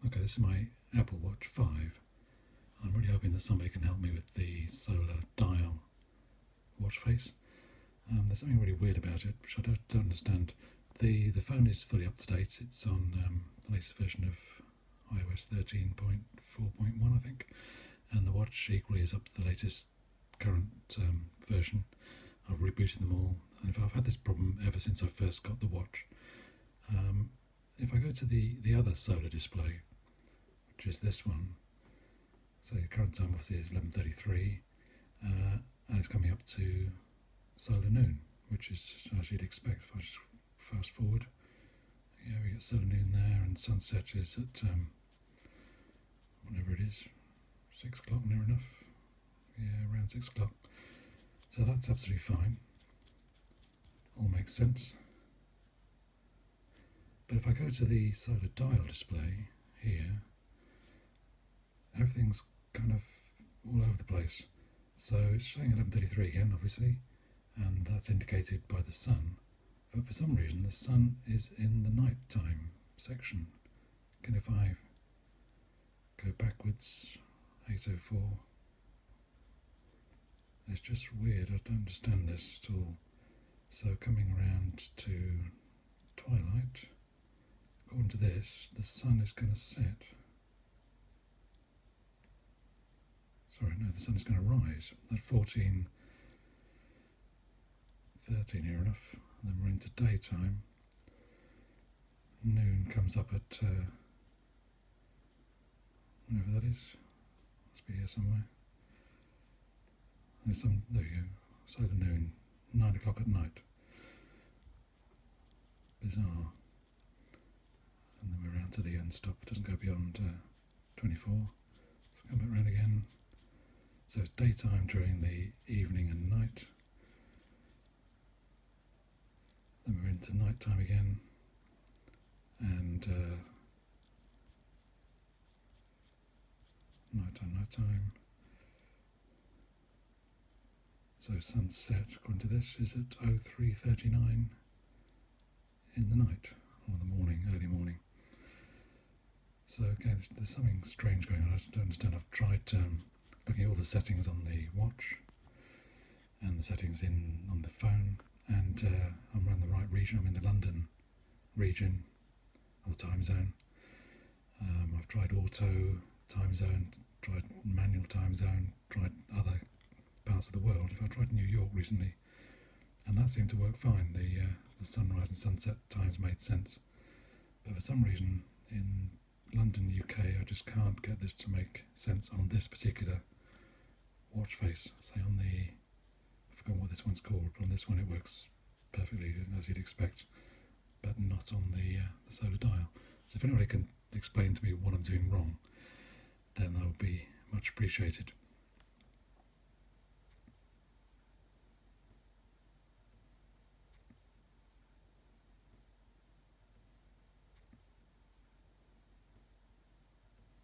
Okay, this is my Apple Watch 5. I'm really hoping that somebody can help me with the solar dial watch face. There's something really weird about it, which I don't understand. The phone is fully up to date. It's on the latest version of iOS 13.4.1, I think, and the watch equally is up to the latest current version. I've rebooted them all, and I've had this problem ever since I first got the watch. If I go to the other solar display, which is this one, so the current time obviously is 11:33, and it's coming up to solar noon, which is as you'd expect. If I just fast forward, yeah, we get solar noon there, and sunset is at whatever it is, 6 o'clock near enough. Yeah, around 6 o'clock. So that's absolutely fine. All makes sense. But if I go to the solar dial display here, everything's kind of all over the place. So it's showing 11:33 again, obviously, and that's indicated by the sun. But for some reason, the sun is in the nighttime section. Again, if I go backwards, 8:04, it's just weird. I don't understand this at all. So coming around to twilight, according to this, the sun is going to set. Sorry, no, the sun is going to rise at 14:13 near enough. And then we're into daytime. Noon comes up at whatever that is. Must be here somewhere. There you go. Solar noon, 9 o'clock at night. Bizarre. And then we're around to the end stop. It doesn't go beyond 24. So come back round again. So it's daytime during the evening and night. Then we're into nighttime again. And nighttime. So sunset, according to this, is at 03:39 in the night, or the morning, early morning. So again, there's something strange going on. I just don't understand. I've tried looking at all the settings on the watch and the settings on the phone, and I'm in the right region. I'm in the London region or time zone. I've tried auto time zone, tried manual time zone, tried other parts of the world. I tried New York recently, and that seemed to work fine. The sunrise and sunset times made sense, but for some reason in London, UK, I just can't get this to make sense on this particular watch face. Say on I forgot what this one's called, but on this one it works perfectly as you'd expect, but not on the solar dial. So if anybody can explain to me what I'm doing wrong, then that would be much appreciated.